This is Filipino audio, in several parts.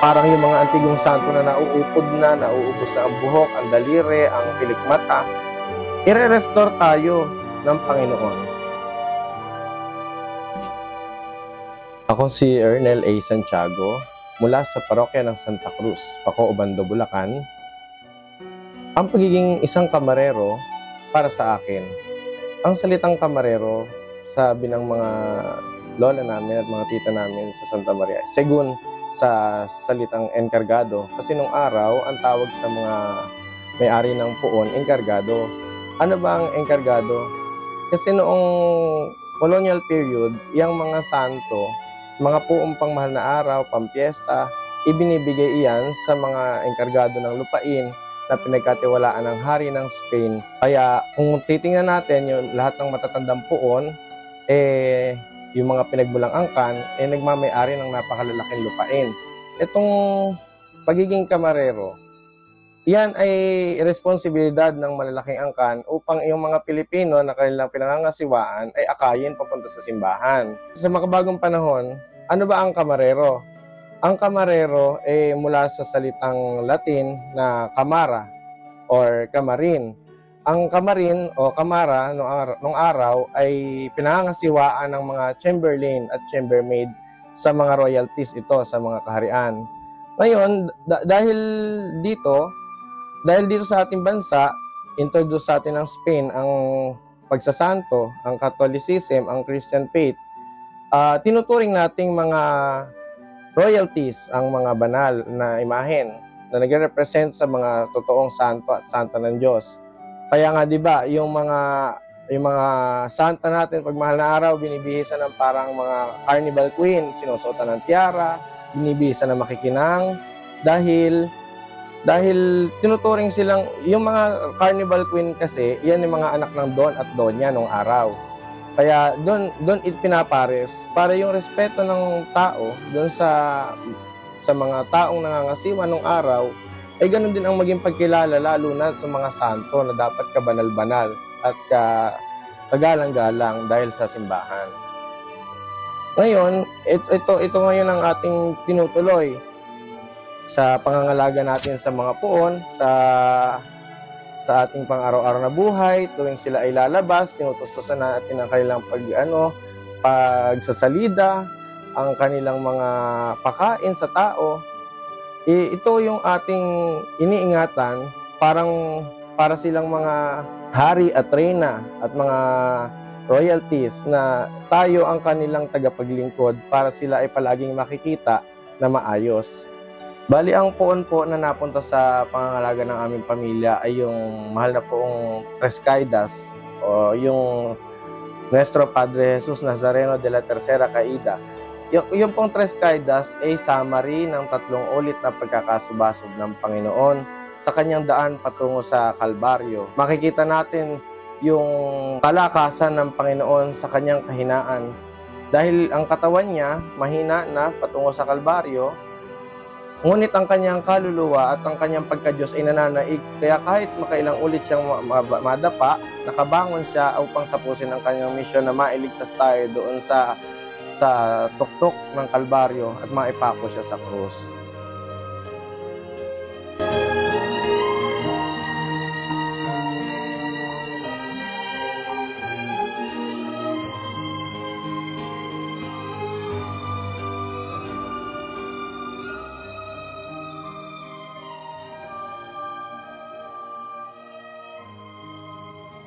Parang yung mga antigong santo na nauupod na, nauubos na ang buhok, ang daliri, ang pilikmata. Ire-restore tayo ng Panginoon. Ako si Ernel A. Santiago mula sa parokya ng Santa Cruz, Paco, Obando, Bulacan. Ang pagiging isang kamarero para sa akin, ang salitang kamarero, sabi ng mga lola namin at mga tita namin sa Santa Maria, segun sa salitang enkargado. Kasi nung araw, ang tawag sa mga may-ari ng puon, enkargado. Ano ba ang enkargado? Kasi noong colonial period, yung mga santo, mga puong pangmahal na araw, pampiesta, ibinibigay iyan sa mga enkargado ng lupain na pinagkatiwalaan ng hari ng Spain. Kaya kung titingnan natin yung lahat ng matatandang puon, yung mga pinagmulang angkan, nagmamay-ari ng napakalalaking lupain. Itong pagiging kamarero, yan ay responsibilidad ng malalaking angkan upang yung mga Pilipino na kanilang pinangangasiwaan ay akayin papunta sa simbahan. Sa makabagong panahon, ano ba ang kamarero? Ang kamarero ay mula sa salitang Latin na kamara or kamarin. Ang kamarin o kamara nung araw ay pinangangasiwaan ng mga chamberlain at chambermaid sa mga royalties ito, sa mga kaharian. Ngayon, dahil dito sa ating bansa, introduce sa atin ng Spain ang pagsasanto, ang Catholicism, ang Christian faith. Tinuturing nating mga royalties ang mga banal na imahen na nagre-represent sa mga totoong santo at santa ng Diyos. Kaya nga 'di ba, yung mga santa natin pag mahal na araw binibihisan ng parang mga carnival queen, sinusuotan ng tiara, binibihisan ng makikinang dahil tinuturing silang yung mga carnival queen kasi, yan yung mga anak ng Don at Donya nung araw. Kaya doon ipinapares para yung respeto ng tao doon sa mga taong nangangasiwa nung araw ay ganun din ang maging pagkilala lalo na sa mga santo na dapat kabanal-banal at kagalang-galang dahil sa simbahan. Ngayon, ito ngayon ang ating tinutuloy sa pangangalaga natin sa mga puon, sa ating pang-araw-araw na buhay. Tuwing sila ay lalabas, tinutustusan natin ang kanilang pagsasalida, ang kanilang mga pakain sa tao. Ito yung ating iniingatan para silang mga hari at reyna at mga royalties na tayo ang kanilang tagapaglingkod para sila ay palaging makikita na maayos. Bali, ang puon po na napunta sa pangangalaga ng aming pamilya ay yung mahal na poong Tres Caídas o yung Nuestro Padre Jesus Nazareno de la Tercera Caída. Yung pong Tres Caídas ay summary ng 3 ulit na pagkakasubasob ng Panginoon sa kanyang daan patungo sa Kalbaryo. Makikita natin yung kalakasan ng Panginoon sa kanyang kahinaan. Dahil ang katawan niya mahina na patungo sa Kalbaryo, ngunit ang kanyang kaluluwa at ang kanyang pagka-Diyos ay nananaig. Kaya kahit makailang ulit siyang madapa, nakabangon siya upang tapusin ang kanyang misyon na mailigtas tayo doon sa tuktok ng Kalbaryo at maipako siya sa krus.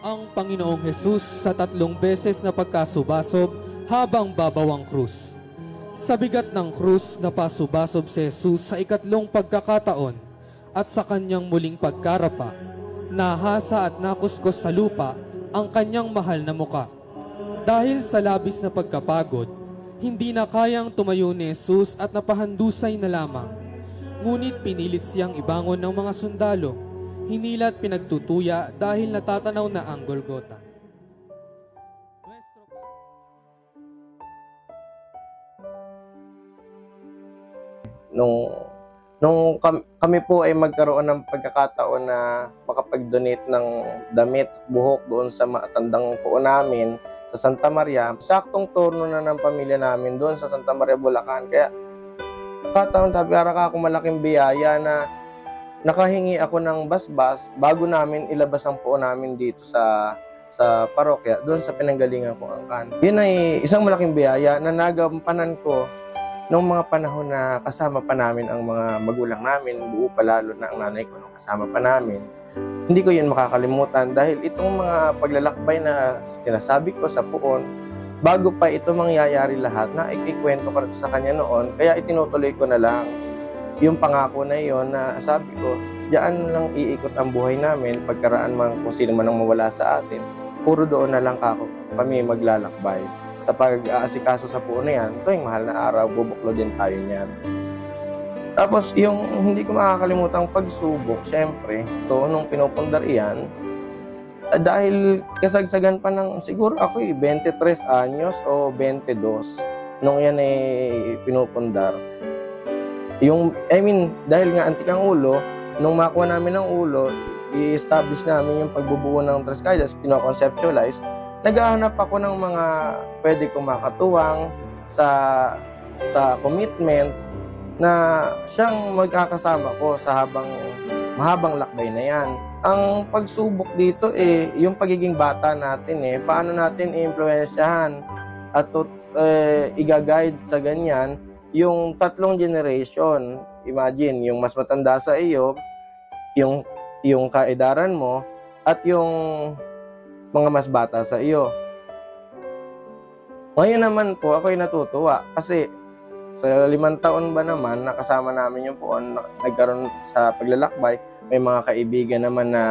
Ang Panginoong Hesus sa 3 beses na pagkasubasob habang babawang krus. Sa bigat ng krus na pasubasob si Jesus sa 3 pagkakataon at sa kanyang muling pagkarapa, nahasa at nakuskus sa lupa ang kanyang mahal na muka. Dahil sa labis na pagkapagod, hindi na kayang tumayo ni Jesus at napahandusay na lamang. Ngunit pinilit siyang ibangon ng mga sundalo, hinilat pinagtutuya dahil natatanaw na ang Golgota. Nung kami po ay magkaroon ng pagkakataon na makapag-donate ng damit, buhok doon sa matandang po namin sa Santa Maria, saktong turno na ng pamilya namin doon sa Santa Maria, Bulacan. Kaya Kataon sabi, para ka ako malaking biyaya na nakahingi ako ng basbas bago namin ilabas ang puon namin dito sa parokya, doon sa pinanggalingan ko angkan. Yun ay isang malaking biyaya na nagampanan ko noong mga panahon na kasama pa namin ang mga magulang namin, buo pa lalo na ang nanay ko nung kasama pa namin. Hindi ko yun makakalimutan dahil itong mga paglalakbay na sinasabi ko sa puon, bago pa ito mangyayari lahat, na ikikwento ko sa kanya noon, kaya itinutuloy ko na lang yung pangako na yon na sabi ko, diyan lang iikot ang buhay namin, pagkaraan man kung sino man ang mawala sa atin, puro doon na lang kami maglalakbay. Sa pag-aasikaso sa puon na yan, tuwing mahal na araw, bubuklo din tayo niyan. Tapos yung hindi ko makakalimutang pagsubok, syempre, ito nung pinupundar iyan, dahil kasagsagan pa ng, siguro ako 23 anyos o 22, nung yan pinupundar. Dahil nga antik ang ulo, nung makuha namin ang ulo, i-establish namin yung pagbubuo ng Tres Caídas, kino-conceptualize, naghahanap ako ng mga pwede kong makatuwang sa commitment na siyang magkakasama ko sa mahabang lakbay na yan. Ang pagsubok dito yung pagiging bata natin paano natin i-impluwensyahan at i-guide sa ganyan yung 3 generation. Imagine, yung mas matanda sa iyo, yung kaedaran mo, at yung mga mas bata sa iyo. Ngayon naman po, ako'y natutuwa kasi sa 5 taon ba naman, nakasama namin yung puon, nagkaroon sa paglalakbay, may mga kaibigan naman na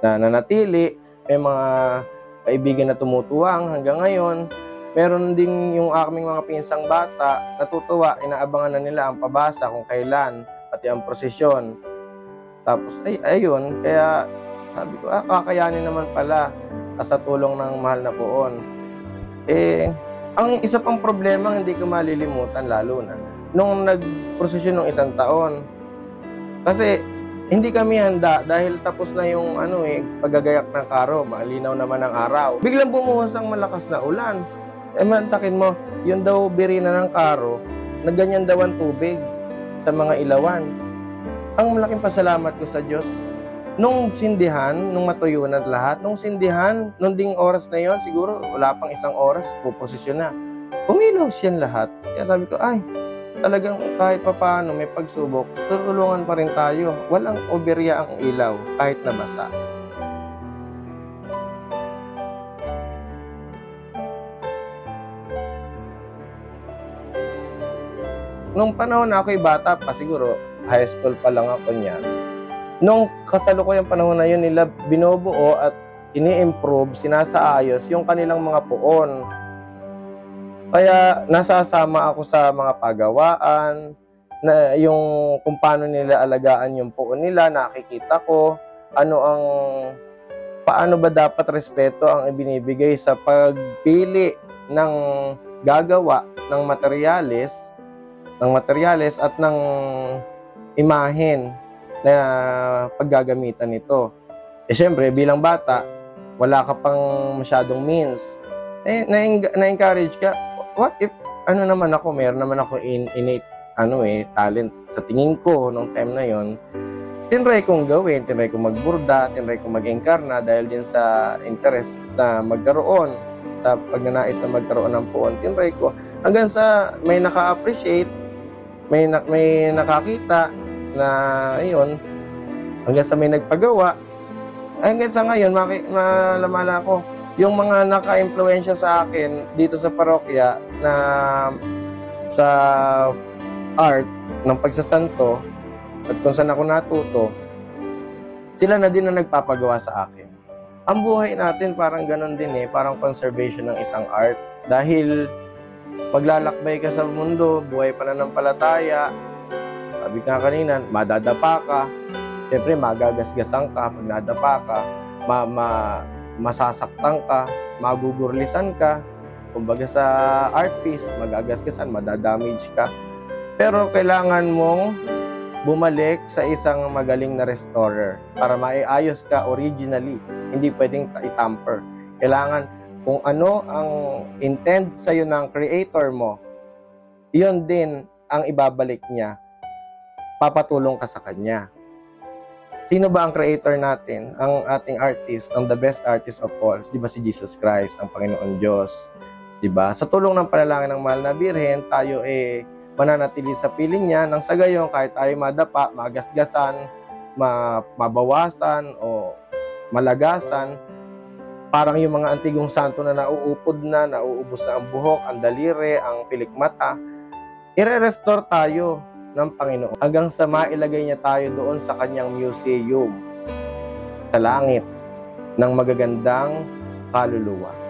nanatili, may mga kaibigan na tumutuwang hanggang ngayon. Meron din yung aming mga pinsang bata, natutuwa, inaabangan na nila ang pabasa kung kailan, pati ang prosesyon. Tapos, ayun, kaya sabi ko, kakayanin naman pala sa tulong ng mahal na puon. Ang isa pang problema hindi ko malilimutan, lalo na nung nagprosesyon ng 1 taon. Kasi hindi kami handa dahil tapos na yung paggagayak ng karo, malinaw naman ang araw. Biglang bumuhos ang malakas na ulan. Mantakin mo, yun daw birina ng karo, nagganyan daw ang tubig sa mga ilawan. Ang malaking pasalamat ko sa Diyos, nung sindihan, nung matuyo na lahat, nung sindihan, nung ding oras na yon, siguro wala pang 1 oras, puposisyon na. Umilaw siyan lahat. Kaya sabi ko, talagang kahit papaano may pagsubok, tutulungan pa rin tayo. Walang oberya ang ilaw, kahit nabasa. Nung panahon na ako'y bata pa, siguro high school pa lang ako niyan. Nung kasalukuyang panahon na yun, nila binubuo at ini-improve, sinasaayos yung kanilang mga puon. Kaya nasasama ako sa mga pagawaan, na yung kung paano nila alagaan yung puon nila, nakikita ko paano ba dapat respeto ang ibinibigay sa pagpili ng gagawa ng materyales at ng imahen na paggagamitan nito. Siyempre, bilang bata, wala ka pang masyadong means. Na-encourage ka, what if, meron naman ako innate, talent sa tingin ko nung time na yon. Tinry kong gawin, tinry kong magburda, tinry kong mag-encarna dahil din sa interest na magkaroon, sa pagnanais na magkaroon ng puon, tinry ko. Hanggang sa may naka-appreciate, may nakakita na ayun, hanggang sa may nagpagawa, hanggang sa ngayon malamala ko yung mga naka-impluwensya sa akin dito sa parokya na sa art ng pagsasanto at kung saan ako natuto, sila na din na nagpapagawa sa akin. Ang buhay natin parang ganun din parang conservation ng isang art, dahil paglalakbay ka sa mundo, buhay pananampalataya, sabi ka kanina, madadapa ka. Siyempre, magagasgasan ka pag nadapa ka. Masasaktan ka, magugurlisan ka. Kumbaga sa art piece, magagasgasan, madadamage ka. Pero kailangan mong bumalik sa isang magaling na restorer para maiayos ka originally. Hindi pwedeng i-tamper. Kailangan kung ano ang intend sa'yo ng creator mo, yun din ang ibabalik niya, papatulong ka sa Kanya. Sino ba ang creator natin? Ang ating artist, ang the best artist of all, di ba si Jesus Christ, ang Panginoon Diyos? Di ba? Sa tulong ng panalangin ng Mahal na Birhen, tayo mananatili sa piling niya nang sa gayon kahit tayo madapa, magasgasan, mabawasan o malagasan, parang yung mga antigong santo na nauupod na, nauubos na ang buhok, ang daliri, ang pilikmata, ire-restore tayo ng Panginoon hanggang sa mailagay niya tayo doon sa kanyang museum sa langit ng magagandang kaluluwa.